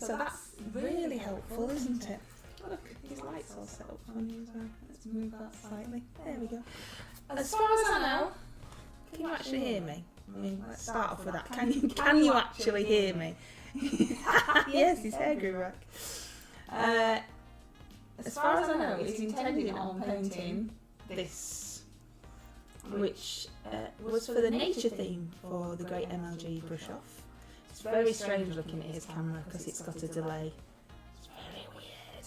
So that's really helpful, isn't it? Look, his light's all set up for you as well. Let's move that slightly. There we go. As far as I know, can you actually hear me? I mean, let's start off with that. Can you actually hear me? Yes, his hair grew back. As far as I know, it's intended on painting this, which was for the nature theme for the Great MLG brush off. It's very strange looking at his camera because it's got a delay. It's very weird.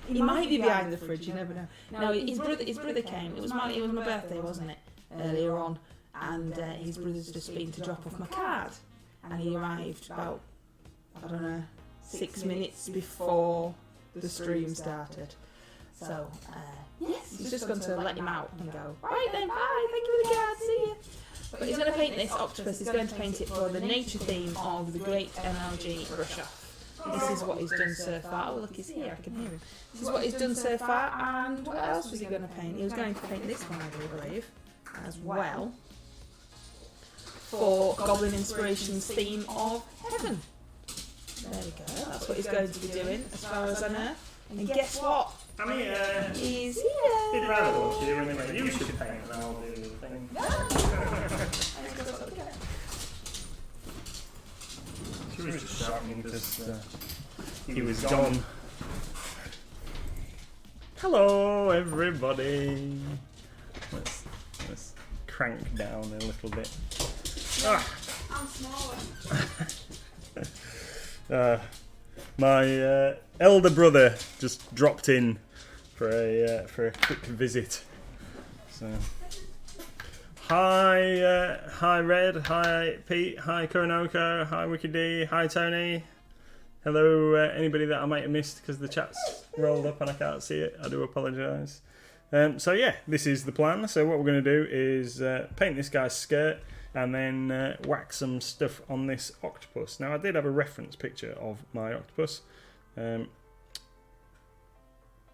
He might be behind the fridge, you never know. No, his brother came. It was my birthday, wasn't it? Earlier on, and his brother's just been to drop off my card, and he arrived about, I don't know, 6 minutes before the stream started. So yes, he's just going to let him out and go, right then, bye, thank you for the card, see you. But he's going to paint this octopus. He's going to paint it for the nature theme of the Great MLG brush off. This is what he's done so far. Oh look, he's here, I can hear him. This is what he's done so far, and what else was he going to paint? He was going to paint this one, I do believe, as well, for Goblin Inspirations theme of Heaven. There we go, that's what he's going to be doing, as far as I know. And guess what? I'm here. He's here. Did rather want you anyway. You should paint and I'll do the thing. She was just shouting because he was gone. Hello, everybody. Let's crank down a little bit. Ah. I'm smaller. My elder brother just dropped in for a quick visit. So, hi Red, hi Pete, hi Koronoko, hi Wiki D, hi Tony. Hello, anybody that I might have missed because the chat's rolled up and I can't see it. I do apologise. So yeah, this is the plan. So what we're going to do is paint this guy's skirt and then whack some stuff on this octopus. Now I did have a reference picture of my octopus, and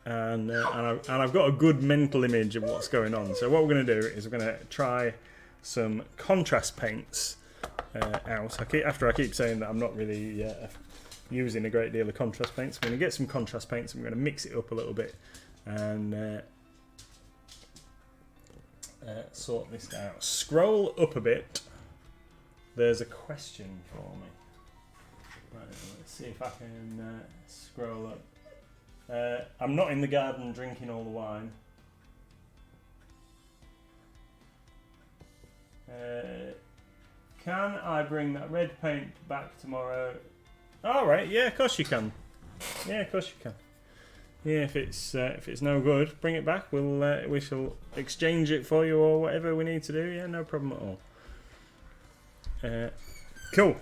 I've got a good mental image of what's going on. So what we're going to do is we're going to try some contrast paints out. After I keep saying that I'm not really using a great deal of contrast paints, I'm going to get some contrast paints and we're going to mix it up a little bit and sort this out. Scroll up a bit. There's a question for me. Right, let's see if I can scroll up. I'm not in the garden drinking all the wine. Can I bring that red paint back tomorrow? Alright, yeah, of course you can. Yeah, of course you can. Yeah, if it's no good, bring it back. We shall exchange it for you or whatever we need to do. Yeah, no problem at all. Cool.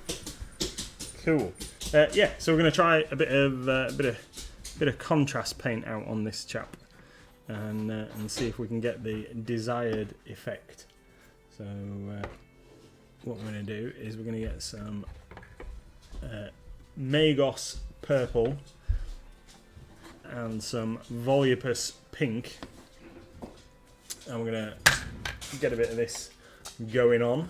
Yeah, so we're going to try a bit of contrast paint out on this chap, and see if we can get the desired effect. So what we're going to do is we're going to get some Magos purple and some Volupus pink, and we're going to get a bit of this going on.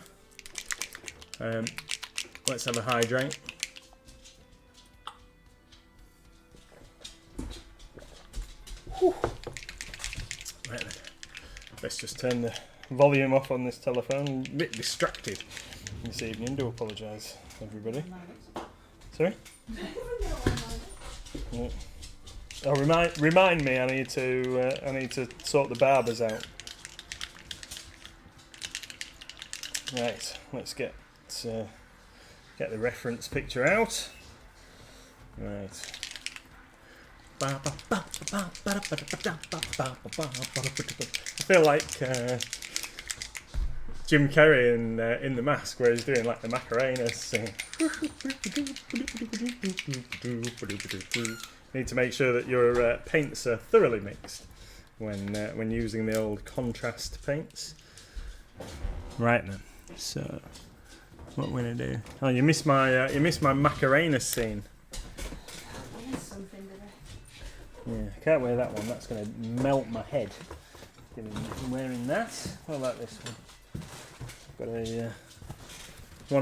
Let's have a hydrate. Whew. Right then. Let's just turn the volume off on this telephone. I'm a bit distracted this evening. Do apologise, everybody. Sorry? Yeah. Oh, remind me. I need to sort the barbers out. Right. Let's get the reference picture out. Right. I feel like Jim Carrey in The Mask, where he's doing like the Macarena singing. Need to make sure that your paints are thoroughly mixed when using the old contrast paints. Right then. So what we're gonna do? Oh, you missed my Macarena scene. Yeah, I can't wear that one. That's gonna melt my head. Wearing that. What about this one? Got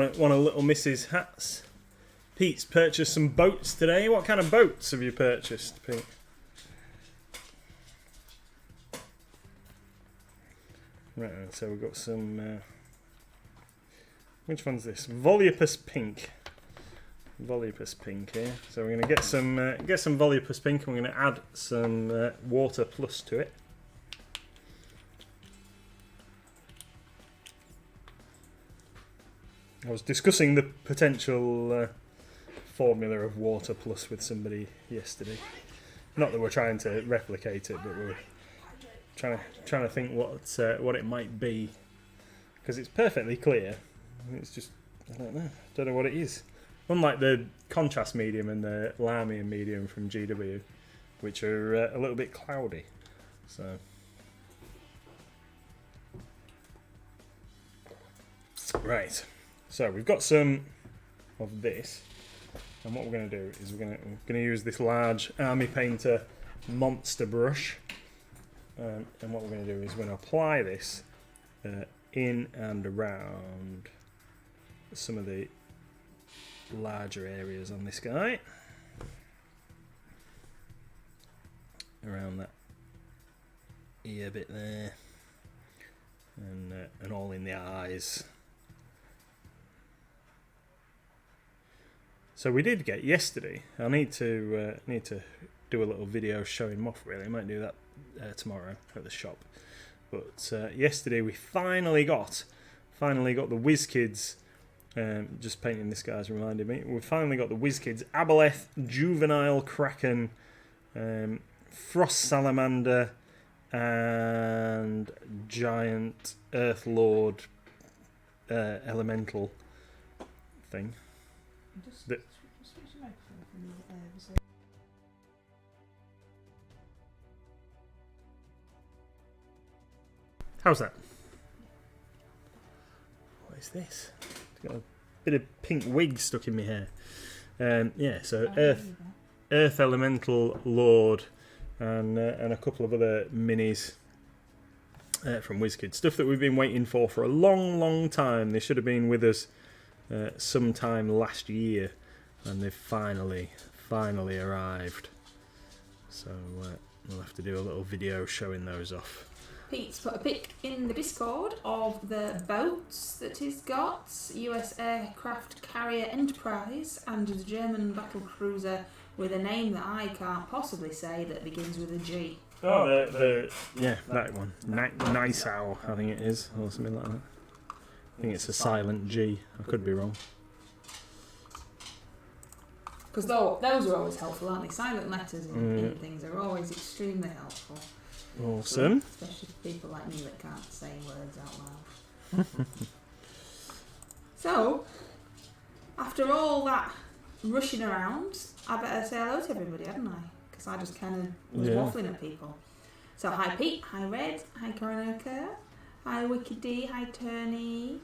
a one of Little Miss's hats. Pete's purchased some boats today. What kind of boats have you purchased, Pete? Right, so we've got some... which one's this? Volupus Pink. Volupus Pink here. So we're going to get some Volupus Pink, and we're going to add some Water Plus to it. I was discussing the potential formula of Water Plus with somebody yesterday. Not that we're trying to replicate it, but we're trying to think what it might be, because it's perfectly clear. It's just I don't know what it is. Unlike the contrast medium and the Lamian medium from GW, which are a little bit cloudy. So right. So we've got some of this, and what we're going to do is we're going to use this large Army Painter monster brush, and what we're going to do is we're going to apply this in and around some of the larger areas on this guy, around that ear bit there, and all in the eyes. So we did get yesterday. I need to do a little video showing them off. Really, I might do that tomorrow at the shop. But yesterday we finally got the WizKids. Just painting this guy's reminded me. We finally got the WizKids Aboleth Juvenile Kraken, Frost Salamander, and Giant Earth Lord Elemental thing. How's that? What is this? It's got a bit of pink wig stuck in my hair. Yeah, so Earth Elemental Lord and a couple of other minis from WizKids. Stuff that we've been waiting for a long, long time. They should have been with us sometime last year, and they've finally arrived. So we'll have to do a little video showing those off. Pete's put a pic in the Discord of the boats that he's got: US Aircraft Carrier Enterprise and the German battle cruiser with a name that I can't possibly say that begins with a G. Oh, yeah, that one. Niceau, I think it is, or something like that. I think it's a silent G. I could be wrong. Because those are always helpful, aren't they? Silent letters in things are always extremely helpful. Awesome. Especially for people like me that can't say words out loud. So, after all that rushing around, I better say hello to everybody, hadn't I? Because I just kind of was waffling at people. So, hi Pete, hi Red, hi Coronoka, hi Wicked D, hi Turney,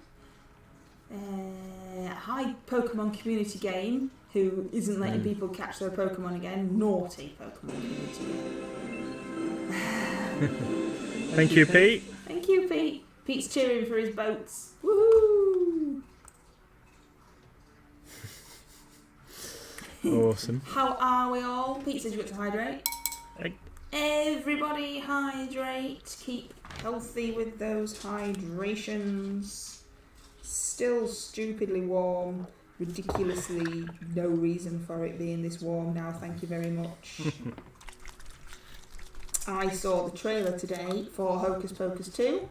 hi Pokemon Community Game, who isn't letting people catch their Pokemon again. Naughty Pokemon Community Game. Thank you, Pete. Thank you, Pete. Pete's cheering for his boats. Woohoo! Awesome. How are we all? Pete says you've got to hydrate. Everybody hydrate. Keep healthy with those hydrations. Still stupidly warm. Ridiculously no reason for it being this warm now. Thank you very much. I saw the trailer today for Hocus Pocus 2.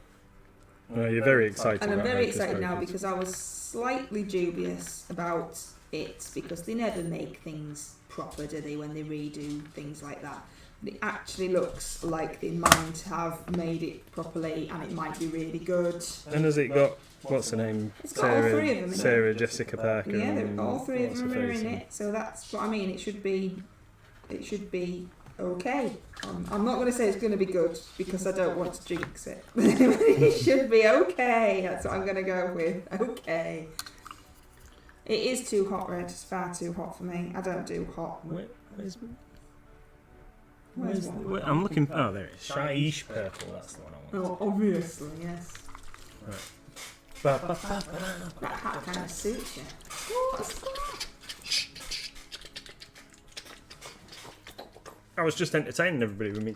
Oh, you're very excited. And I'm very excited now because I was slightly dubious about it because they never make things proper, do they, when they redo things like that. But it actually looks like they might have made it properly and it might be really good. And has it got, what's her name? It's got all three of them in it. Sarah Jessica Parker. Yeah, all three of them are in it, so that's what I mean. It should be okay. I'm not going to say it's going to be good because I don't want to jinx it. It should be okay. That's what I'm going to go with. Okay. It is too hot, Red. It's far too hot for me. I don't do hot. Where's one? I'm looking. Oh, there it is. Shyish purple. That's the one I want. Oh, obviously, yes. Right. That hat kind of suits you. What's that? I was just entertaining everybody with me.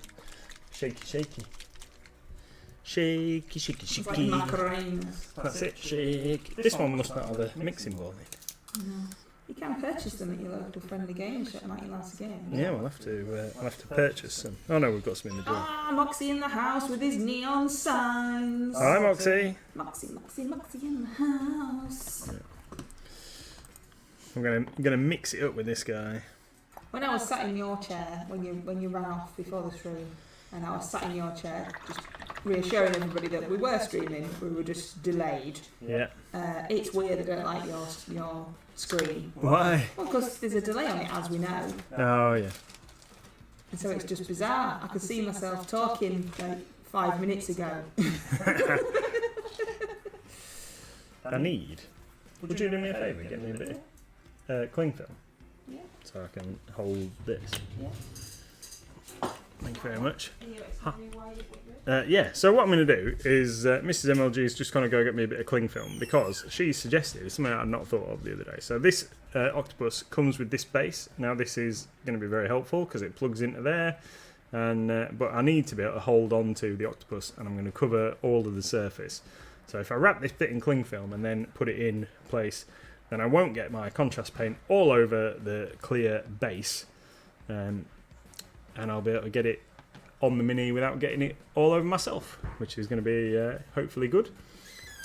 Shaky, shaky. Shaky, shaky, It's like shaky. macaroons. That's it, shake. This one must not have a mixing board in. No. You can purchase them at your local friendly game shop, might you last game? Yeah, we'll have to purchase some. Oh no, we've got some in the drawer. Ah, Moxie in the house with his neon signs. Hi, Moxie. Moxie in the house. I'm gonna mix it up with this guy. When I was sat in your chair, when you ran off before this room, and I was sat in your chair, just reassuring everybody that we were streaming, we were just delayed. Yeah. It's weird I don't like your screen. Why? Well, because there's a delay on it, as we know. Oh yeah. And so it's just bizarre. I could see myself talking like 5 minutes ago. Would you do me a favour? Get me a bit of cling film. Yeah. So I can hold this. Yeah. Thank you very much. Can you explain why you put it? Yeah, so what I'm going to do is Mrs MLG is just going to go get me a bit of cling film because she suggested something I'd not thought of the other day. So this Octopus comes with this base. Now this is going to be very helpful because it plugs into there, and but I need to be able to hold on to the Octopus, and I'm going to cover all of the surface. So if I wrap this bit in cling film and then put it in place, then I won't get my contrast paint all over the clear base, and I'll be able to get it on the Mini without getting it all over myself, which is going to be hopefully good.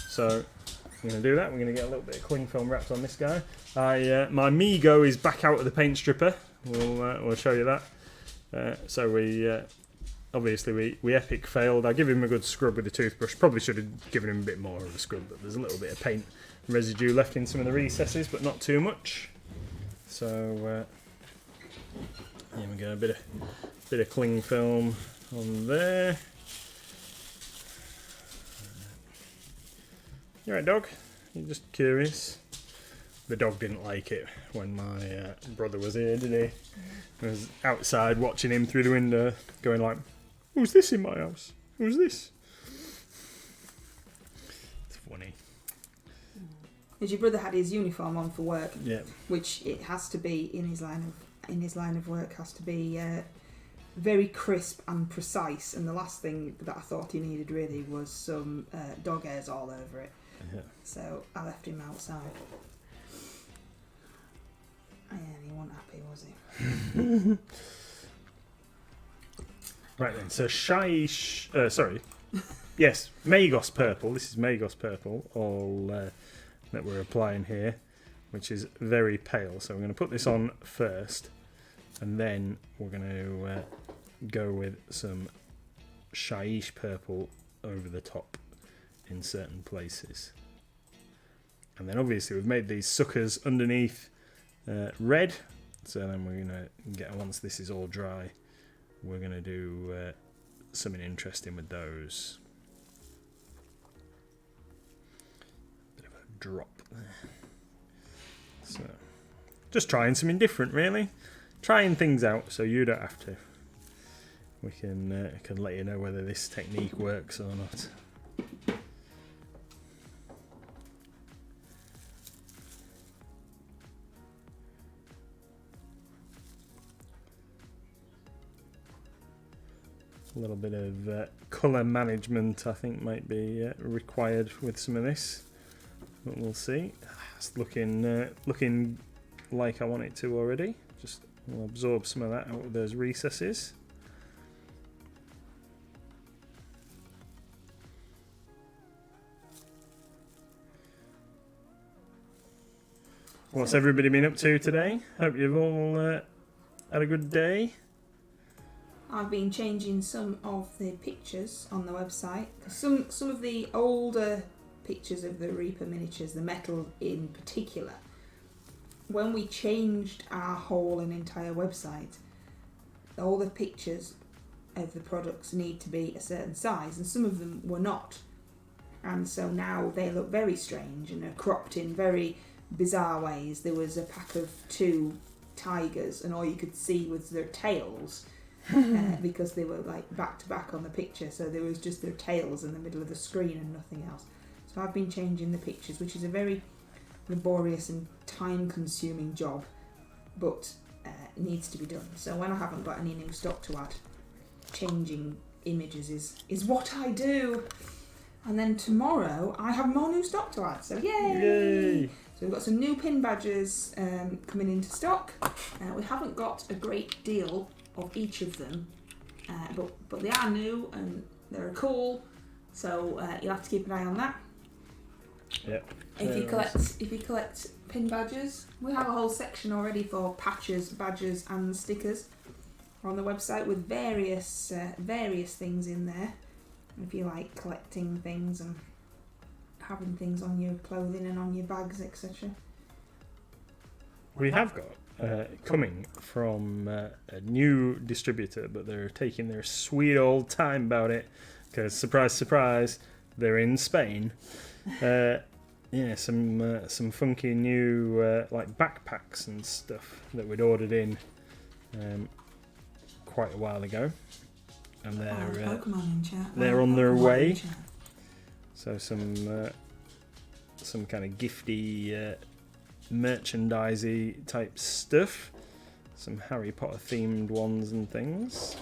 So I'm going to do that. We're going to get a little bit of cling film wrapped on this guy. My Migo is back out of the paint stripper. We'll show you that. So we obviously we epic failed. I give him a good scrub with the toothbrush. Probably should have given him a bit more of a scrub, but there's a little bit of paint residue left in some of the recesses, but not too much. So here we go. A bit of cling film on there. You right, dog? You're just curious? The dog didn't like it when my brother was here, did he? I was outside watching him through the window, going like, "Who's this in my house? Who's this?" It's funny. As your brother had his uniform on for work, Yeah. which it has to be in his line of work, has to be very crisp and precise. And the last thing that I thought he needed really was some dog hairs all over it. Yeah. So I left him outside. And he wasn't happy, was he? Right then, so yes, Magos purple. This is Magos purple, all that we're applying here, which is very pale. So we're going to put this on first, and then we're going to go with some Shaiish purple over the top in certain places. And then obviously we've made these suckers underneath red, so then we're going to get, once this is all dry, we're going to do something interesting with those. Bit of a drop there. So just trying something different, really. Trying things out so you don't have to. We can let you know whether this technique works or not. A little bit of colour management, I think, might be required with some of this, but we'll see. It's looking like I want it to already. Just we'll absorb some of that out of those recesses. What's everybody been up to today? Hope you've all had a good day. I've been changing some of the pictures on the website. Some of the older pictures of the Reaper miniatures, the metal in particular, when we changed our whole and entire website, all the pictures of the products need to be a certain size, and some of them were not. And so now they look very strange and are cropped in very bizarre ways. There was a pack of 2 tigers, and all you could see was their tails. Because they were like back to back on the picture, so there was just their tails in the middle of the screen and nothing else. So I've been changing the pictures, which is a very laborious and time consuming job, but needs to be done. So when I haven't got any new stock to add, changing images is what I do. And then tomorrow I have more new stock to add. So yay! So we've got some new pin badges coming into stock. We haven't got a great deal of each of them, but they are new and they're cool. So you'll have to keep an eye on that. Yep. If you collect pin badges, we have a whole section already for patches, badges, and stickers on the website with various things in there. If you like collecting things and having things on your clothing and on your bags, etc. We have got coming from a new distributor, but they're taking their sweet old time about it because surprise, surprise, they're in Spain. Yeah, some funky new like backpacks and stuff that we'd ordered in quite a while ago, and they're on their way. So some kind of gifty merchandisey type stuff, some Harry Potter themed ones and things.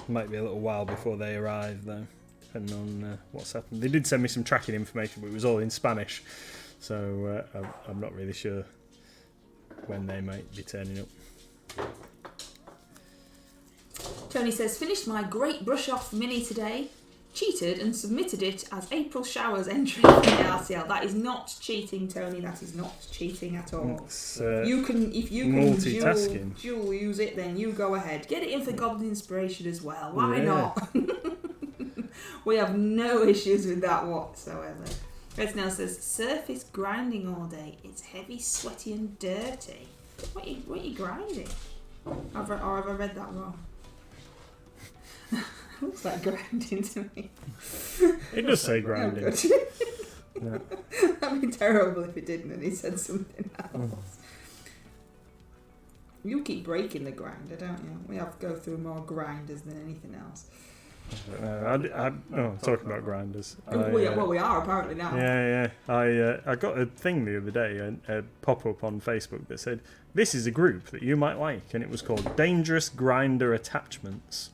Might be a little while before they arrive though, depending on what's happened. They did send me some tracking information, but it was all in Spanish, so I'm not really sure when they might be turning up. Tony says, finished my great brush off mini today, cheated and submitted it as April showers entry in the RCL. That is not cheating, Tony. That is not cheating at all. If you can multitasking. dual use it, then you go ahead. Get it in for Goblin Inspiration as well. Why not? We have no issues with that whatsoever. Red Snail says, surface grinding all day. It's heavy, sweaty and dirty. What are you grinding? Or have I read that wrong? Looks like grinding to me. It does say grinding. Yeah. That'd be terrible if it didn't and he said something else. You keep breaking the grinder, don't you? We have to go through more grinders than anything else. Talking about grinders. We are apparently now. Yeah. I got a thing the other day, a pop-up on Facebook that said, this is a group that you might like, and it was called Dangerous Grinder Attachments.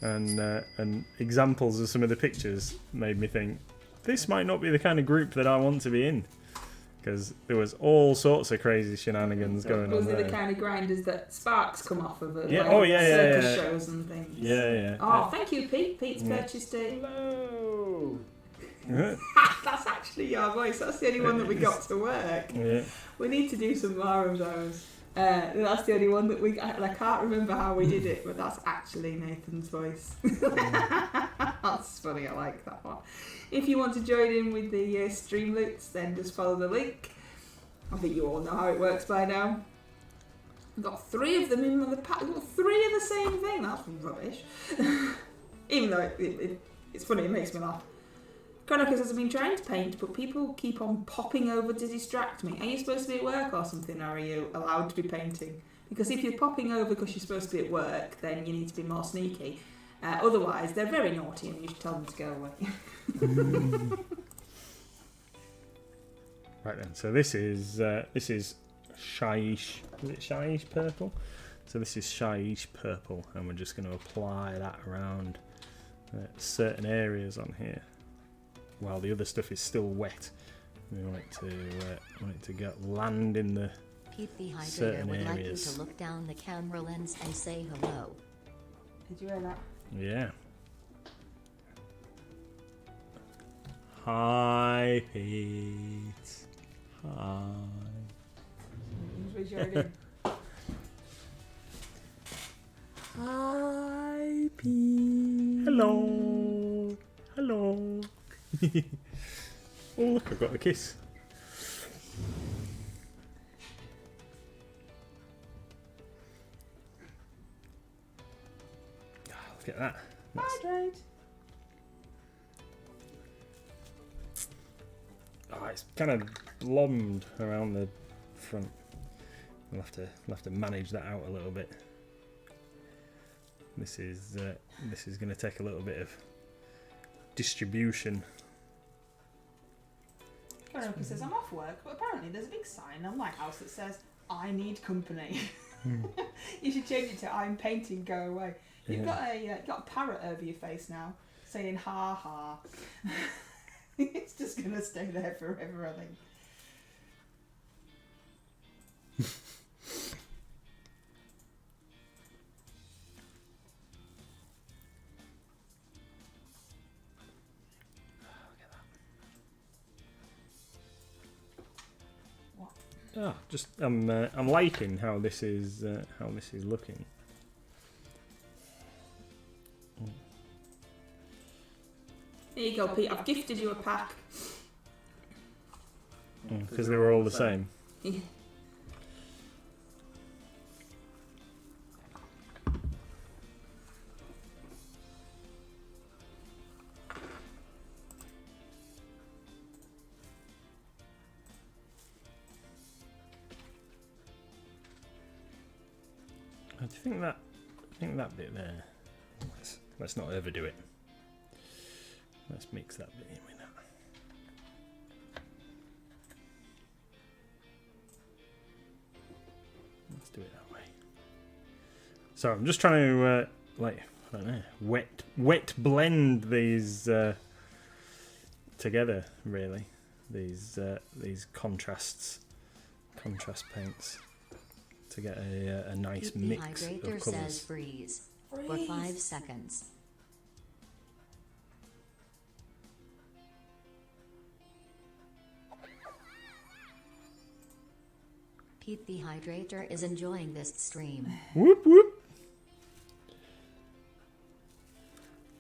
And examples of some of the pictures made me think, this might not be the kind of group that I want to be in. Because there was all sorts of crazy shenanigans going on there. Was it the kind of grinders that sparks come off of? Yeah. Circus shows and things. Yeah. Oh, thank you, Pete. Pete's purchased it. Hello. That's actually your voice. That's the only one that we got to work. Yeah. We need to do some more of those. That's the only one that I can't remember how we did it, but that's actually Nathan's voice. That's funny. I like that one. If you want to join in with the Streamloots, then just follow the link. I think you all know how it works by now. I've got 3 of them in the pack. I've got 3 of the same thing. That's rubbish. Even though it's funny, it makes me laugh. Chronicles says, I've been trying to paint, but people keep on popping over to distract me. Are you supposed to be at work or something, or are you allowed to be painting? Because if you're popping over because you're supposed to be at work, then you need to be more sneaky. Otherwise, they're very naughty and you should tell them to go away. Right then, so this is Shaiish. Is it Shaiish purple? So this is Shaiish purple, and we're just going to apply that around certain areas on here, while the other stuff is still wet. We want it to land in the Pete the Hydrator certain would like you areas. to look down the camera lens and say hello. Did you hear that? Yeah. Hi, Pete. Hi. Hi, Pete. Hello. Hello. Oh, look, I've got a kiss. Look at that. Hydrate. Oh, it's kind of blonde around the front. We'll have to manage that out a little bit. This is going to take a little bit of distribution. Veronica says, I'm off work, but apparently there's a big sign on my house that says, I need company. You should change it to, I'm painting, go away. You've got a parrot over your face now, saying, ha ha. It's just going to stay there forever, I think. Oh, just I'm liking how this is looking. Here you go, Pete. I've gifted you a pack. Because they were all the same. Yeah. I think that bit there. Let's not overdo it. Let's mix that bit in with that. Let's do it that way. So I'm just trying to I don't know, wet blend these together. Really, these contrast paints to get a nice mix of colours. Says freeze for 5 seconds. Pete the Hydrator is enjoying this stream. Whoop whoop.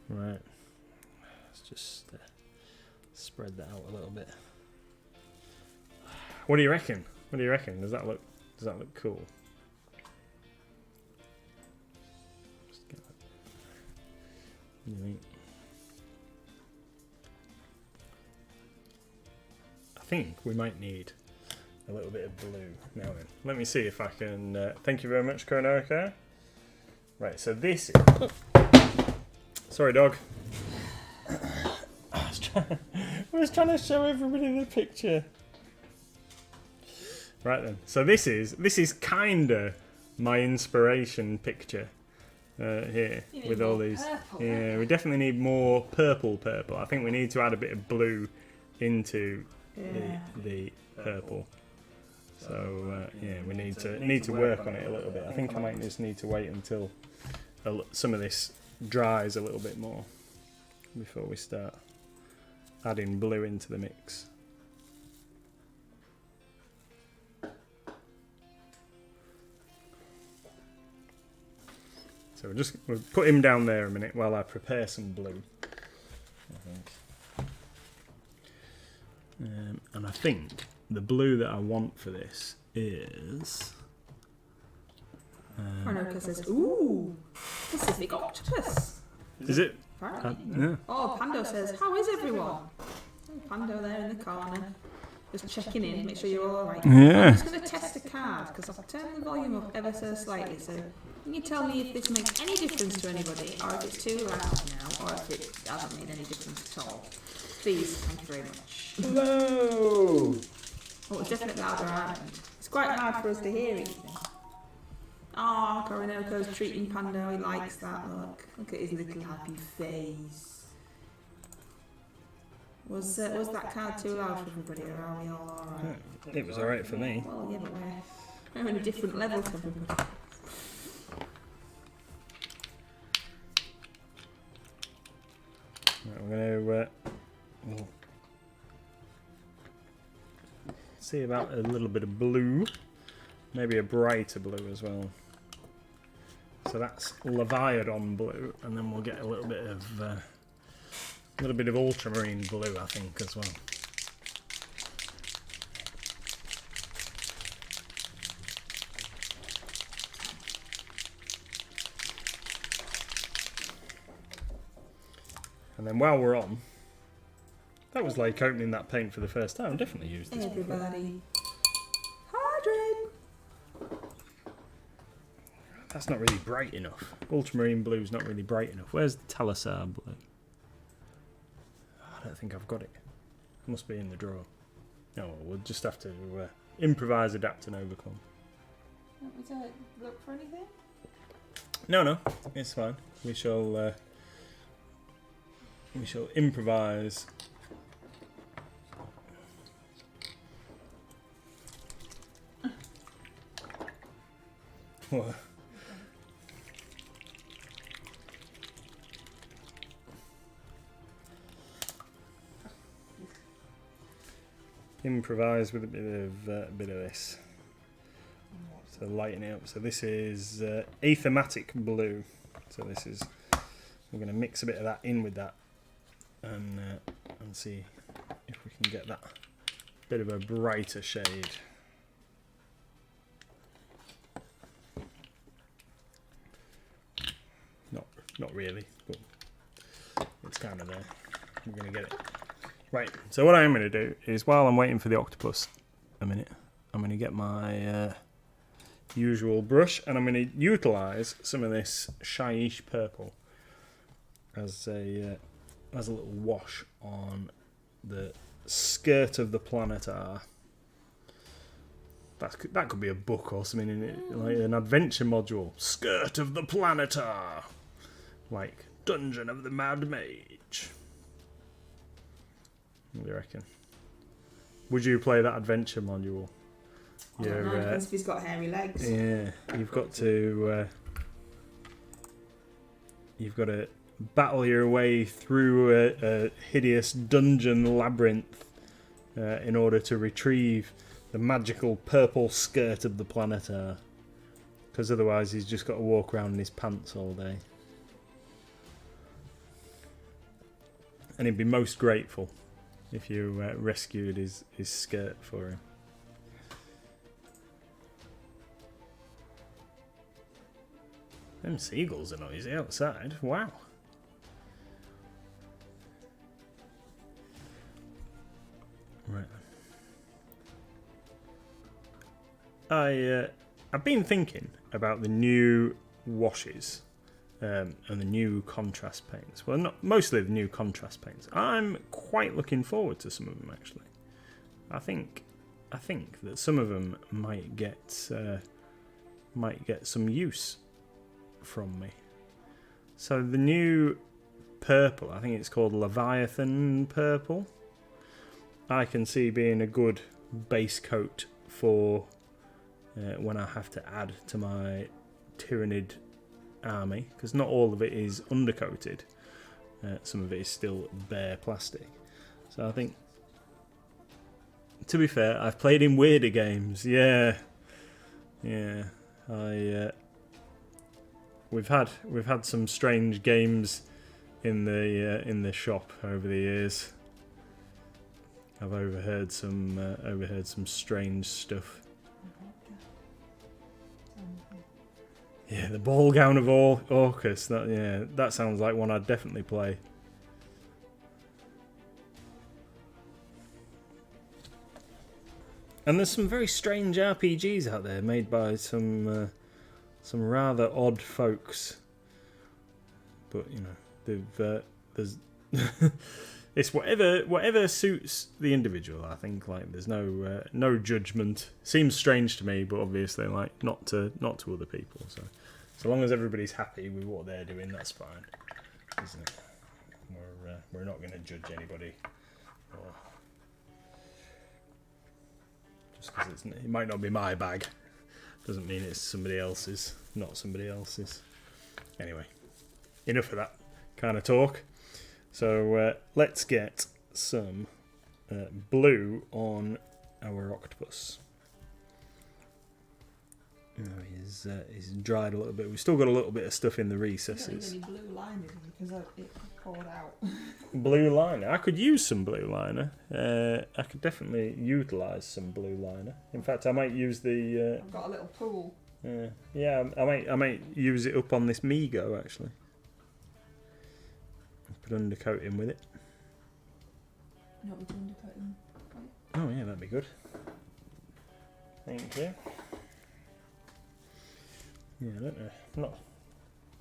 Right. Let's just spread that out a little bit. What do you reckon? What do you reckon? Does that look cool? Just get that. What do you think? I think we might need a little bit of blue now then. Let me see if I can... thank you very much, Coronarica. Right, so this... Sorry, dog. I was trying to show everybody the picture. Right then, so this is kinda my inspiration picture here with all these. Purple, Yeah, we definitely need more purple. I think we need to add a bit of blue into the purple. So yeah, we need to work on it a little bit. I think I might just need to wait until some of this dries a little bit more before we start adding blue into the mix. So we'll put him down there a minute while I prepare some blue, I think. And I think the blue that I want for this is... Veronica says, ooh, Pacific Octopus. Is it? Yeah. Oh, Pando says, how is everyone? Oh, Pando there in the corner, just checking in, make sure you're all right. Yeah. I'm just going to test a card because I've turned the volume up ever so slightly. So can you tell me if this makes any difference to anybody, or if it's too loud now, or if it hasn't made any difference at all? Please, thank you very much. Hello. Oh, it's definitely louder, aren't it? It's quite hard for us to hear it. Oh, Coronaco's treating Pando, he likes that, look. Look at his little happy face. Was that card too loud for everybody, or are we all alright? It was alright for me. Well, yeah, but we're on a different level to everybody. Right, we're going to see about a little bit of blue, maybe a brighter blue as well. So that's Leviathan blue, and then we'll get a little bit of ultramarine blue, I think, as well. And then while we're on, that was like opening that paint for the first time. Definitely use this. Everybody, hydrate. That's not really bright enough. Ultramarine blue's not really bright enough. Where's the Talisar blue? I don't think I've got it. It must be in the drawer. Oh, well, we'll just have to improvise, adapt, and overcome. Want me to look for anything? No, it's fine. We shall improvise. What? Improvise with a bit of this. So lighten it up. So this is athematic blue. So this is, we're going to mix a bit of that in with that, and see if we can get that bit of a brighter shade. Not really, but it's kind of there. We're going to get it. Right, so what I'm going to do is, while I'm waiting for the octopus a minute, I'm going to get my usual brush, and I'm going to utilise some of this shyish purple as a little wash on the skirt of the Planetar. That could be a book or something in it, like an adventure module. Skirt of the Planetar, like Dungeon of the Mad Mage. What do you reckon? Would you play that adventure module? I don't know, depends if he's got hairy legs. Yeah, you've got to battle your way through a hideous dungeon labyrinth in order to retrieve the magical purple skirt of the Planetar. Because otherwise he's just got to walk around in his pants all day. And he'd be most grateful if you rescued his skirt for him. Them seagulls are noisy outside. Wow. Right. I've been thinking about the new washes and the new contrast paints. Well, not mostly the new contrast paints. I'm quite looking forward to some of them actually. I think that some of them might get some use from me. So the new purple, I think it's called Leviathan purple, I can see being a good base coat for when I have to add to my Tyrannid army, because not all of it is undercoated, some of it is still bare plastic. So I think, to be fair, I've played in weirder games. Yeah, we've had some strange games in the shop over the years. I've overheard some strange stuff. Yeah, the ball gown of Orcus. That sounds like one I'd definitely play. And there's some very strange RPGs out there made by some rather odd folks. But you know, there's it's whatever suits the individual. I think there's no judgment. Seems strange to me, but obviously not to other people. So long as everybody's happy with what they're doing, that's fine, isn't it? We're not going to judge anybody. Just because it might not be my bag doesn't mean it's somebody else's, not somebody else's. Anyway, enough of that kind of talk. So let's get some blue on our octopus. He's dried a little bit. We've still got a little bit of stuff in the recesses. You don't need any blue liner because it poured out. Blue liner. I could use some blue liner. I could definitely utilise some blue liner. In fact, I might use the. I've got a little pool. Yeah, I might use it up on this Migo actually. Put undercoating with it. You want me to undercoat them? Oh yeah, that'd be good. Thank you. Yeah, I don't know.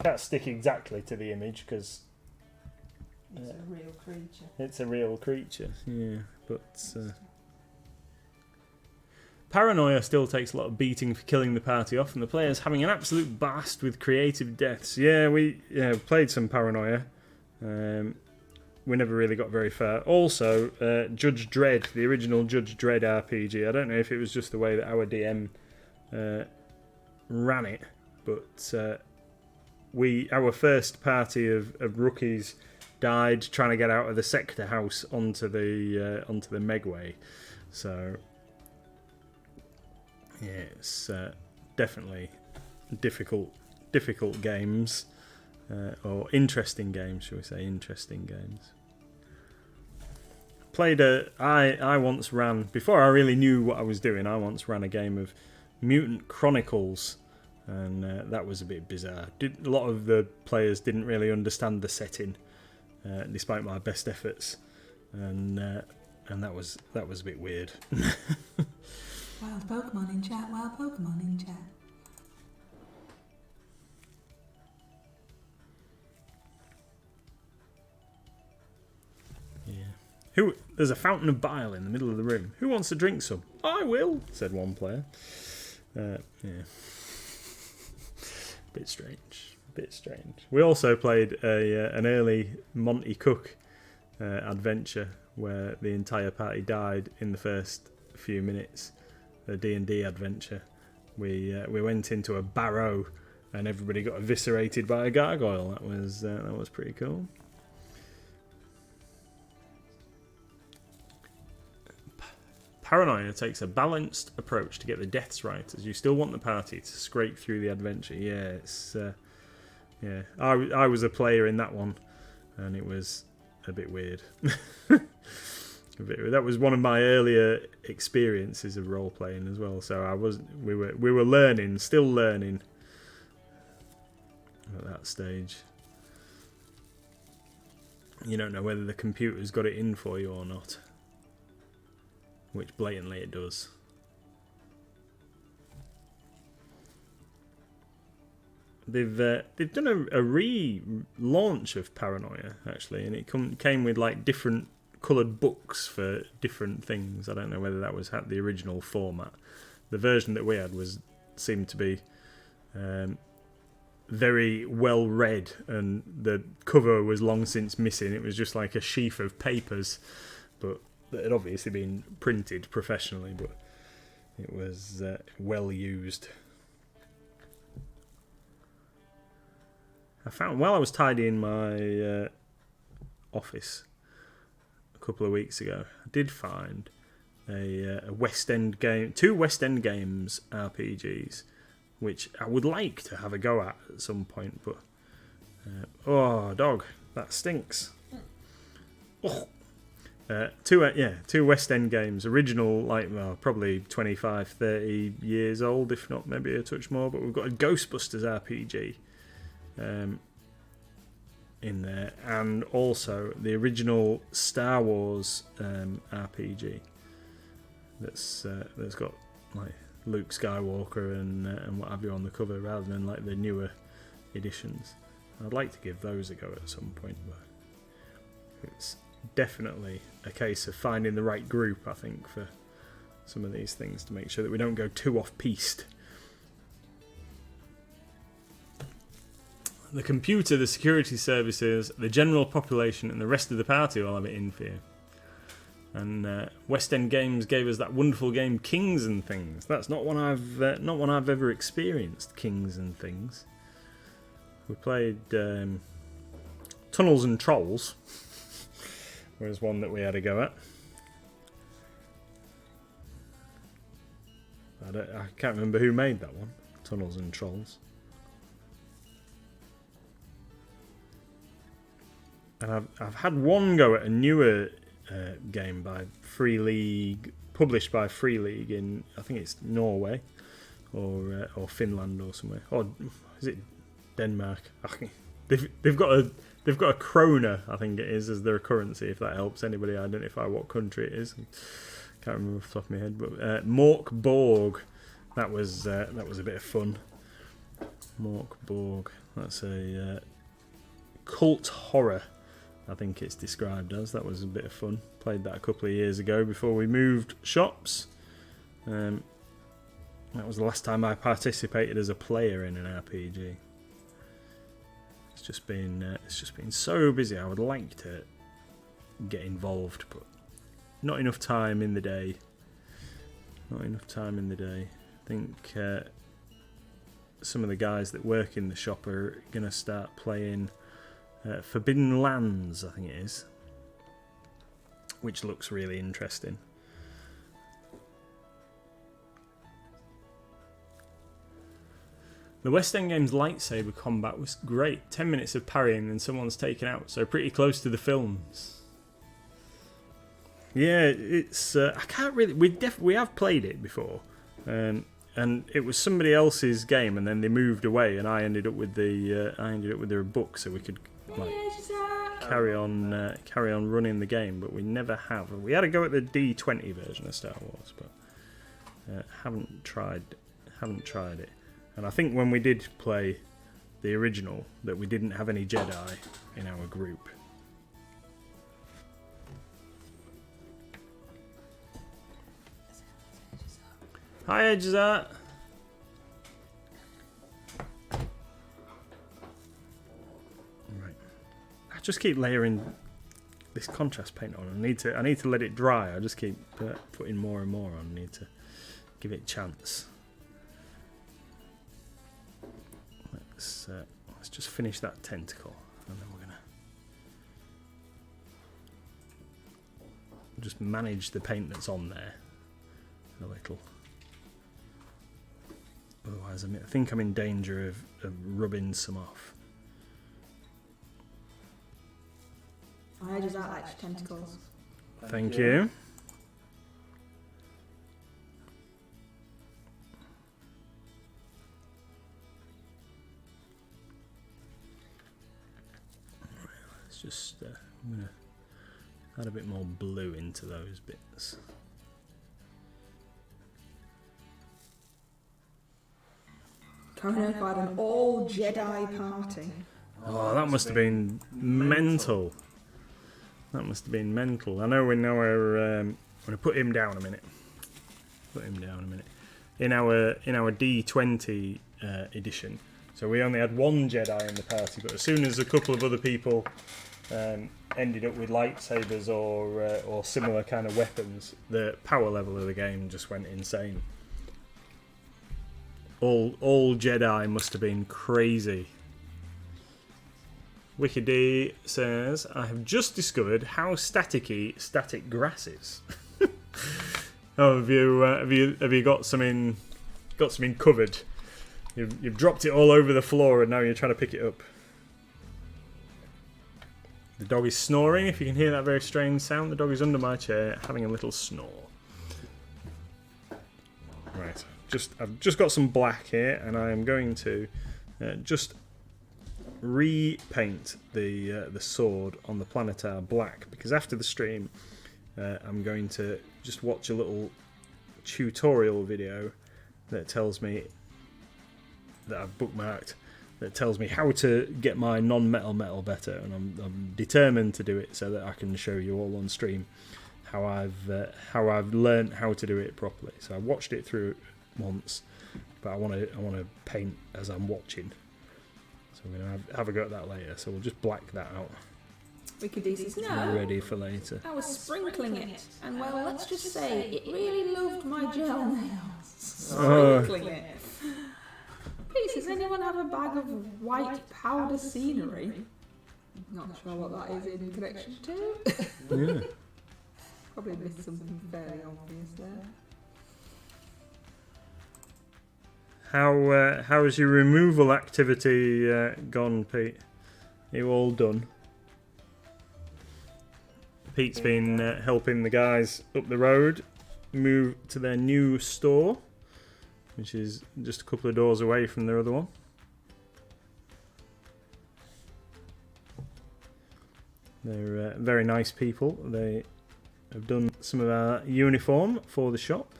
Can't stick exactly to the image because it's a real creature. It's a real creature. Yeah, but Paranoia still takes a lot of beating for killing the party off, and the players having an absolute blast with creative deaths. Yeah, we played some Paranoia. We never really got very far. Also, Judge Dredd, the original Judge Dredd RPG. I don't know if it was just the way that our DM ran it, but our first party of rookies died trying to get out of the sector house onto the Megway. So yeah, it's definitely difficult games. Or interesting games, shall we say? Interesting games. I once ran, before I really knew what I was doing, I once ran a game of Mutant Chronicles, and that was a bit bizarre. A lot of the players didn't really understand the setting, despite my best efforts, and that was a bit weird. Wild Pokemon in chat. Wild Pokemon in chat. There's a fountain of bile in the middle of the room. Who wants to drink some? I will, said one player. Yeah. Bit strange. We also played an early Monty Cook adventure where the entire party died in the first few minutes. A D&D adventure. We went into a barrow and everybody got eviscerated by a gargoyle. That was pretty cool. Paranoia takes a balanced approach to get the deaths right, as you still want the party to scrape through the adventure. Yeah, it's I was a player in that one, and it was a bit weird. That was one of my earlier experiences of role playing as well. So we were learning, still learning at that stage. You don't know whether the computer's got it in for you or not. Which blatantly it does. They've done a relaunch of Paranoia actually, and it came with like different coloured books for different things. I don't know whether that was the original format. The version that we had seemed to be very well read, and the cover was long since missing. It was just like a sheaf of papers, but that had obviously been printed professionally, but it was well used. I found, while I was tidying my office a couple of weeks ago, I did find a West End game, 2 West End Games RPGs, which I would like to have a go at some point, but oh dog, that stinks. Oh. Two West End games, original, probably 25, 30 years old, if not maybe a touch more, but we've got a Ghostbusters RPG in there, and also the original Star Wars RPG that's got like Luke Skywalker and what have you on the cover, rather than like the newer editions. I'd like to give those a go at some point, but it's definitely a case of finding the right group, I think, for some of these things, to make sure that we don't go too off-piste. The computer, the security services, the general population, and the rest of the party all have it in for you. And West End Games gave us that wonderful game Kings and Things. That's not one I've ever experienced. Kings and Things. We played Tunnels and Trolls. Was one that we had a go at. I can't remember who made that one. Tunnels and Trolls. And I've had one go at a newer game by Free League, published by Free League in, I think it's Norway or Finland or somewhere. Or is it Denmark? They've got a krona, I think it is, as their currency, if that helps anybody identify what country it is. Can't remember off the top of my head, but Mork Borg, that was a bit of fun. Mork Borg, that's a cult horror, I think it's described as. That was a bit of fun. Played that a couple of years ago before we moved shops. That was the last time I participated as a player in an RPG. It's just been so busy. I would like to get involved, but not enough time in the day. Not enough time in the day. I think some of the guys that work in the shop are going to start playing Forbidden Lands, I think it is, which looks really interesting. The West End Games lightsaber combat was great. 10 minutes of parrying and someone's taken out, so pretty close to the films. Yeah, it's I can't really. We have played it before, and it was somebody else's game, and then they moved away, and I ended up with their book, so we could like carry on running the game. But we never have. We had to go at the D20 version of Star Wars, but haven't tried it. And I think when we did play the original, that we didn't have any Jedi in our group. Hi, Edgezart. Right. I just keep layering this contrast paint on. I need to let it dry. I just keep putting more and more on. I need to give it a chance. Let's just finish that tentacle, and then we're gonna just manage the paint that's on there a little. Otherwise, I think I'm in danger of rubbing some off. I just don't like tentacles. Thank you. Just I'm going to add a bit more blue into those bits. Coming up at an all Jedi party. Oh, that must have been mental. That must have been mental. I know we're now I'm going to put him down a minute. In our D20 edition. So we only had one Jedi in the party, but as soon as a couple of other people ended up with lightsabers or similar kind of weapons, the power level of the game just went insane. All Jedi must have been crazy. Wicked D says, I have just discovered how staticky static grass is. Oh, have you got something covered? You've dropped it all over the floor and now you're trying to pick it up. The dog is snoring. If you can hear that very strange sound, the dog is under my chair having a little snore. Right, I've just got some black here, and I am going to just repaint the sword on the Planetar black, because after the stream I'm going to just watch a little tutorial video that tells me, that I've bookmarked, that tells me how to get my non-metal metal better, and I'm determined to do it so that I can show you all on stream how I've learned how to do it properly. So I watched it through once, but I want to paint as I'm watching. So I'm going to have a go at that later. So we'll just black that out. Wicked D says, no, Ready for later. I was sprinkling it, and well, let's just say it really loved my gel nails. Sprinkling it. Please, does anyone have a bag of white powder scenery? Not sure what that is in connection to. Yeah. Probably missed something very obvious there. How has your removal activity gone, Pete? Are you all done? Pete's been helping the guys up the road move to their new store, which is just a couple of doors away from their other one. They're very nice people. They have done some of our uniform for the shop,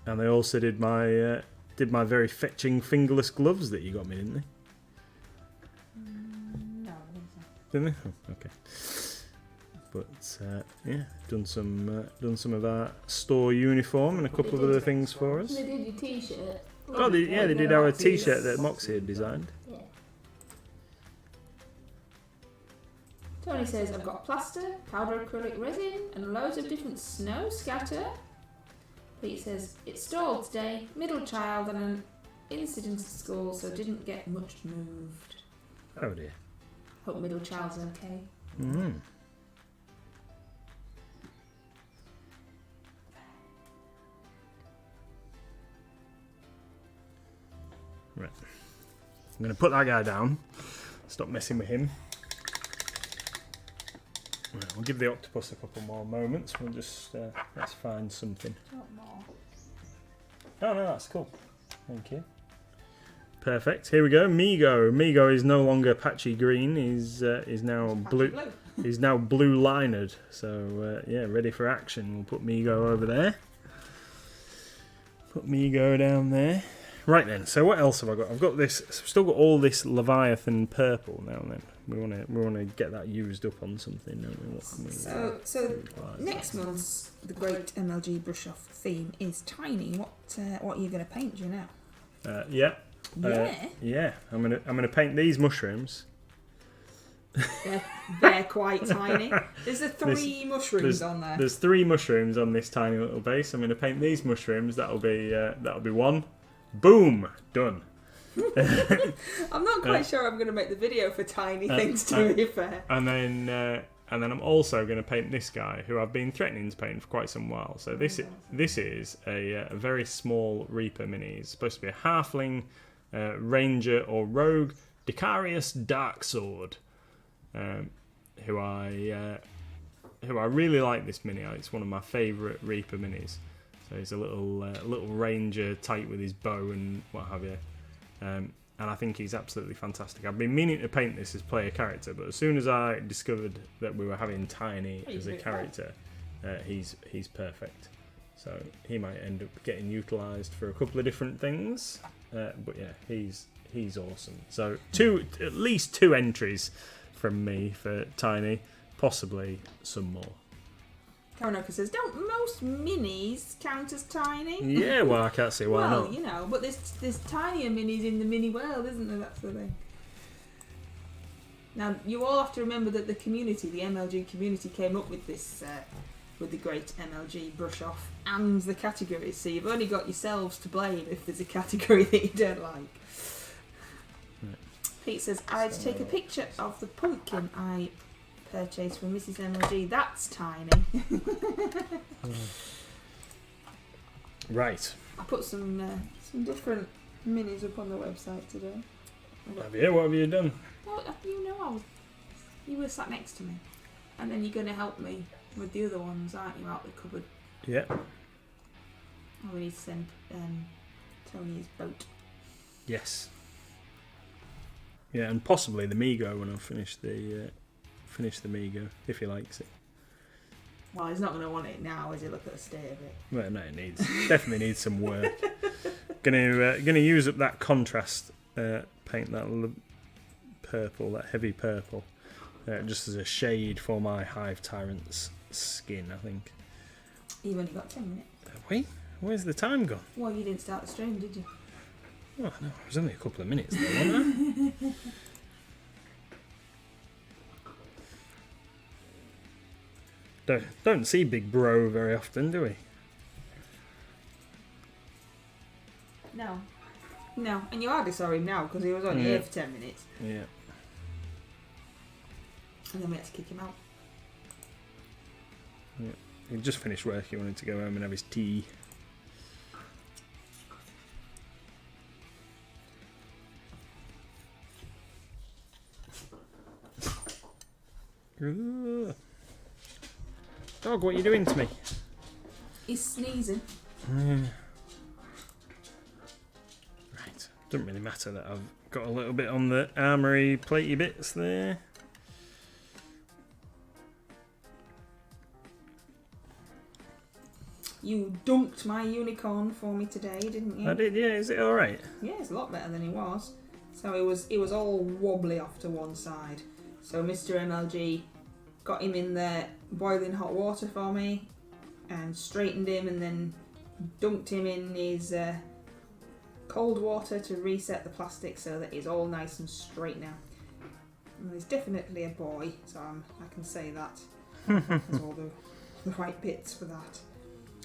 and they also did my very fetching fingerless gloves that you got me, didn't they? No, I think so. Didn't they? Oh, okay. But yeah, done some of our store uniform and a couple of other things for us. They did your t-shirt. Oh, they did our t-shirt that Moxie had designed. Yeah. Tony says, I've got plaster, powder acrylic resin, and loads of different snow scatter. Pete says, it stalled today, middle child and an incident at school, so didn't get much moved. Oh dear. Hope middle child's okay. Mm. Right. I'm going to put that guy down. Stop messing with him. Right, we'll give the octopus a couple more moments. We'll just let's find something. Oh no, that's cool. Thank you. Perfect. Here we go. Migo. Migo is no longer patchy green. He's now blue. He's now blue linered. So yeah, ready for action. We'll put Migo over there. Put Migo down there. Right then. So what else have I got? I've got this. I've still got all this Leviathan purple now. Then we want to get that used up on something, don't we? What can we So next month's the Great MLG Brush Off theme is tiny. What are you going to paint? Do you know? Yeah. Yeah. I'm gonna paint these mushrooms. They're quite tiny. There's three mushrooms on there. There's 3 mushrooms on this tiny little base. I'm gonna paint these mushrooms. That'll be one. Boom, done. I'm not quite sure I'm going to make the video for tiny things, to be fair. And then I'm also going to paint this guy, who I've been threatening to paint for quite some while. So this is a very small Reaper mini. It's supposed to be a halfling, ranger or rogue, Dicarius Darksword, who I really like this mini. It's one of my favourite Reaper minis. So he's a little ranger, tight with his bow and what have you. And I think he's absolutely fantastic. I've been meaning to paint this as player character, but as soon as I discovered that we were having Tiny as a character, he's perfect. So he might end up getting utilised for a couple of different things. But yeah, he's awesome. So at least 2 entries from me for Tiny, possibly some more. Karanoko says, don't most minis count as tiny? Yeah, well, I can't see why not. Well, you know, but there's tinier minis in the mini world, isn't there? That's the thing. Now, you all have to remember that the MLG community, came up with this, with the Great MLG Brush Off and the categories. So you've only got yourselves to blame if there's a category that you don't like. Right. Pete says, I had to take a picture of the pumpkin I purchased from Mrs MLG. That's tiny. Right. I put some different minis up on the website today. Have you? What have you done? Well, you know, you were sat next to me, and then you're going to help me with the other ones, aren't you, out the cupboard? Yeah. Oh, we need to send Tony his boat. Yes. Yeah, and possibly the Migo when I finish the Migo, if he likes it. Well, he's not going to want it now, as he look at the state of it. Well, no, it definitely needs some work. Gonna use up that contrast paint, that purple, that heavy purple, just as a shade for my Hive Tyrant's skin, I think. You've only got 10 minutes. Wait, where's the time gone? Well, you didn't start the stream, did you? Oh no, it was only a couple of minutes there, wasn't it? Don't see Big Bro very often, do we? No. No, and you hardly saw him now because he was only here for 10 minutes. Yeah. And then we had to kick him out. Yeah. He just finished work. He wanted to go home and have his tea. Dog, what are you doing to me? He's sneezing. Right. Doesn't really matter that I've got a little bit on the armoury platey bits there. You dunked my unicorn for me today, didn't you? I did, yeah. Is it alright? Yeah, it's a lot better than he was. So it was all wobbly off to one side. So Mr MLG got him in the boiling hot water for me and straightened him, and then dunked him in his cold water to reset the plastic so that he's all nice and straight now. And he's definitely a boy, so I can say that. There's all the right bits for that.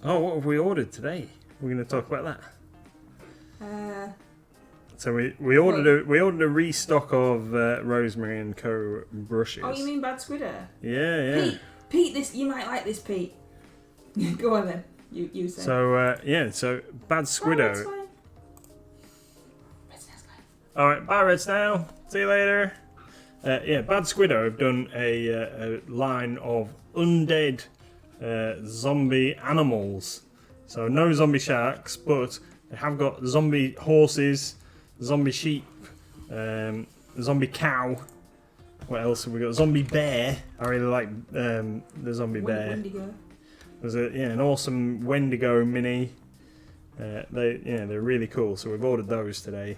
Oh, what have we ordered today? We're going to talk about that. So we ordered a restock of Rosemary and Co. brushes. Oh, you mean Bad Squidder? Yeah. Pete, this you might like this, Pete. Go on then. You say. So so Bad Squiddo. Red Snail. All right, bye Red Snail. See you later. Bad Squiddo have done a line of undead zombie animals. So no zombie sharks, but they have got zombie horses, zombie sheep, zombie cow. What else have we got? Zombie bear. I really like the zombie bear. Wendigo. There's an awesome Wendigo mini. They're really cool. So we've ordered those today.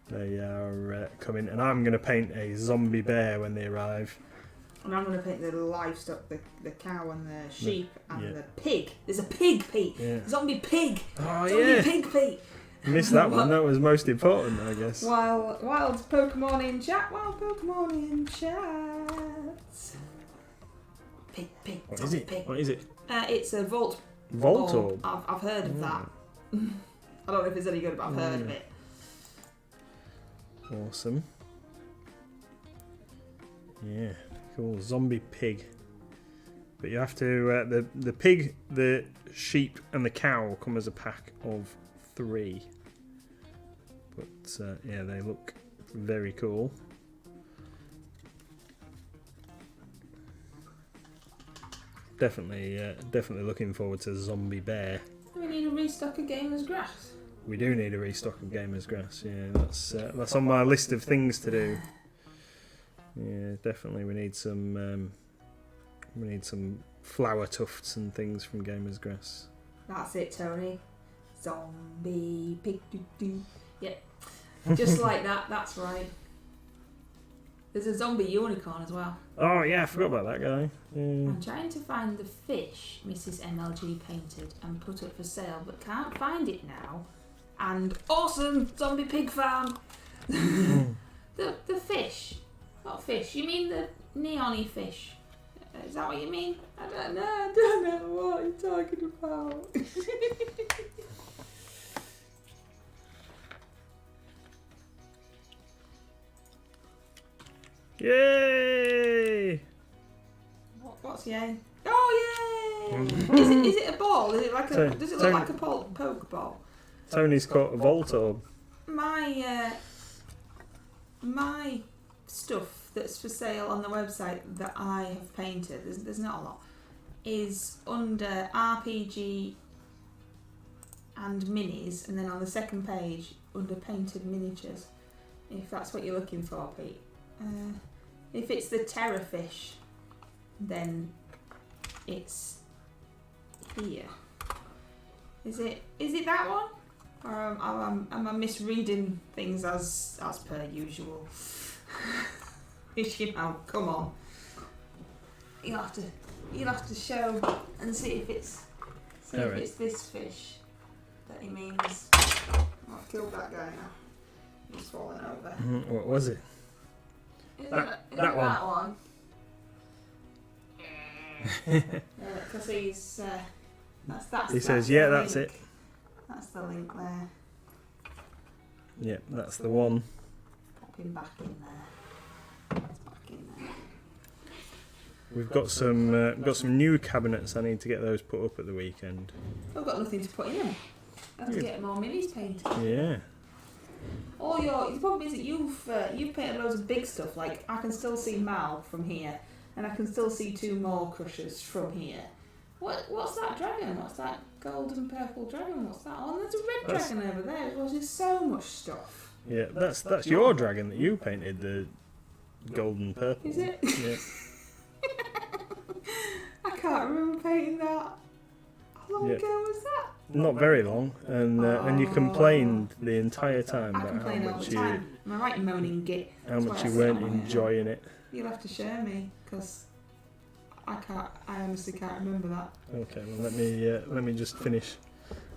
They are coming, and I'm going to paint a zombie bear when they arrive. And I'm going to paint the livestock, the cow and the sheep and the pig. There's a pig, Pete. Yeah. Zombie pig. Oh Zombie pig, Pete. Missed that one. That was most important, I guess. Wild Pokemon in chat. Wild Pokemon in chat. Pig. What is it? Pig. What is it? It's a Voltorb. I've heard of that. I don't know if it's any good, but I've heard of it. Awesome. Yeah, cool. Zombie pig. But you have to the pig, the sheep, and the cow come as a pack of 3. But they look very cool. Definitely looking forward to Zombie Bear. We need a restock of Gamer's Grass. We do need a restock of Gamer's Grass. Yeah, that's on my list of things to do. Yeah, definitely. We need some flower tufts and things from Gamer's Grass. That's it, Tony. Zombie pig doo. Yep. Just like that. That's right. There's a zombie unicorn as well. Oh yeah, I forgot about that guy. Yeah. I'm trying to find the fish Mrs MLG painted and put up for sale, but can't find it now. And awesome zombie pig farm. the fish, not fish. You mean the neon-y fish? Is that what you mean? I don't know what you're talking about. Yay! What's yay? Oh yay! Is it a ball? Is it like a? Does it look like a poke ball? Tony's caught a Voltorb. My stuff that's for sale on the website that I have painted, there's not a lot, is under RPG and minis, and then on the second page under painted miniatures, if that's what you're looking for, Pete. If it's the Terrorfish, then it's here. Is it that one? Or am I misreading things as per usual? Come on. You'll have to show and see if it's this fish that he means. I've killed that guy now. He's fallen over. What was it? Is that it one. That one? Because he's that's. He says, "Yeah, that's it." That's the link there. Yeah, that's the one. Pop him back in there. It's back in there. We've got some new cabinets. I need to get those put up at the weekend. I've got nothing to put in them. I have to get more minis painted. Yeah. The problem is that you've painted loads of big stuff. Like I can still see Mal from here, and I can still see 2 more crushers from here. What's that dragon? What's that golden purple dragon? What's that? Oh, there's a red dragon over there. There's just so much stuff. Yeah, that's your dragon that you painted, the golden purple. Is it? Yeah. I can't remember painting that. How long ago was that? Not very long, and you complained the entire time about how much you Am I right in moaning git? how much you weren't enjoying it. You'll have to show me, because I honestly can't remember that. Okay, well let me just finish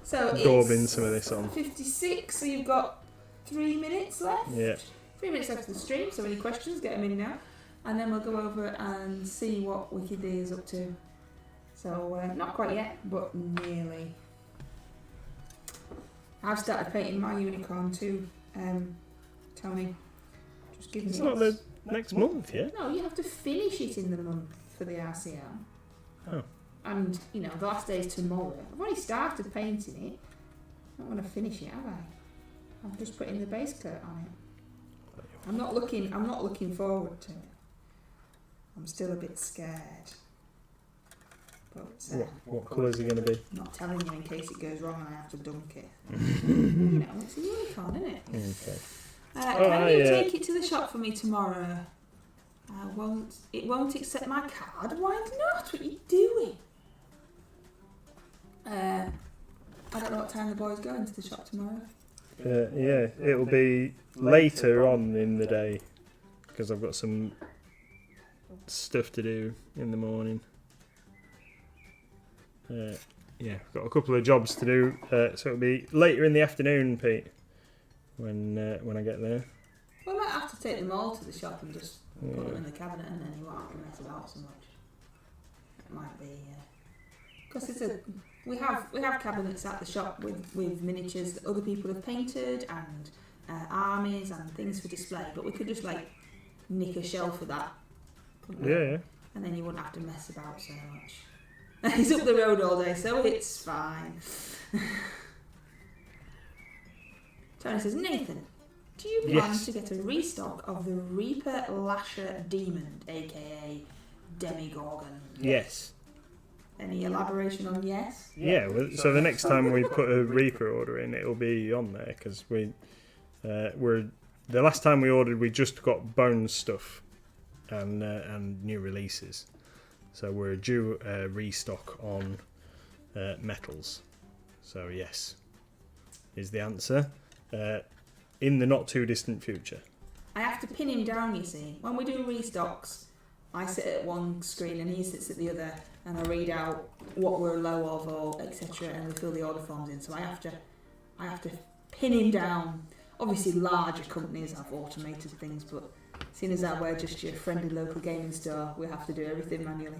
So gorbing it's some of this on. 56, so you've got 3 minutes left. Yeah. 3 minutes left of the stream, so any questions, get them in now. And then we'll go over and see what Wicked D is up to. So, not quite yet, but nearly. I've started painting my unicorn too, Tony. Just give me It's not the next month yet. No, you have to finish it in the month for the RCR. Oh. And, you know, the last day is tomorrow. I've already started painting it. I don't want to finish it, have I? I'm just putting the base coat on it. I'm not looking forward to it. I'm still a bit scared. But What colours are going to be? I'm not telling you in case it goes wrong and I have to dunk it. You know, it's a unicorn, isn't it? Okay. Can you take it to the shop for me tomorrow? It won't accept my card. Why not? What are you doing? I don't know what time the boy's going to the shop tomorrow. Yeah, it'll be later on in the day because I've got some stuff to do in the morning. Yeah, I've got a couple of jobs to do, so it'll be later in the afternoon, Pete, when I get there. Well, I might have to take them all to the shop and just put them in the cabinet, and then you won't have to mess about so much. It might be because we have cabinets at the shop with miniatures that other people have painted and armies and things for display, but we could just like nick a shelf of that. Yeah. And then you wouldn't have to mess about so much. He's up the road all day, so it's fine. Tony says, Nathan, do you plan to get a restock of the Reaper Lasher Demon, aka Demigorgon? Yes. Any elaboration on yes? Yeah, well, so the next time we put a Reaper order in, it'll be on there because the last time we ordered, we just got bone stuff and new releases. So we're due a restock on metals. So yes, is the answer. In the not too distant future. I have to pin him down, you see. When we do restocks, I sit at one screen and he sits at the other, and I read out what we're low of or etc. and we fill the order forms in. So I have to pin him down. Obviously larger companies have automated things, but seeing as that we're just your friendly local gaming store, we have to do everything manually.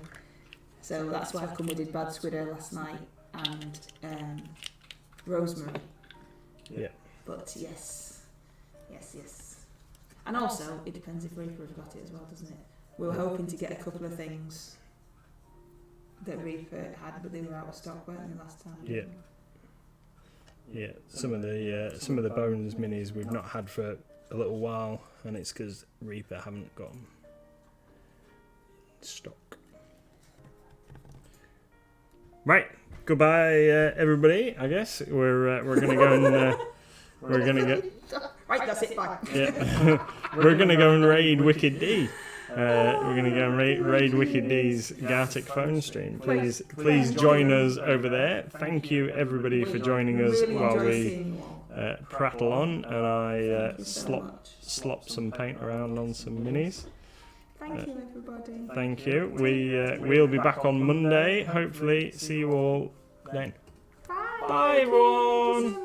So that's why I've come with Bad Squiddo last night and Rosemary. Yeah. But yes. And also, it depends if Reaper have got it as well, doesn't it? We were hoping to get a couple of things that Reaper had, but they were out of stock, weren't they, last time? Yeah. Yeah, some of the Bones minis we've not had for a little while, and it's because Reaper haven't got them in stock. Right, goodbye everybody. I guess we're gonna go and we're gonna get. Right, that's it. Bye. Yeah, we're gonna go and raid Wicked D. We're gonna go and raid Wicked D's Gartic phone stream. Please join us over there. Thank you everybody for joining us while we prattle on and I slop some paint around on some minis. Thank you everybody. Thank you. We'll be back on Monday. Hopefully see you all then. Bye. Bye everyone.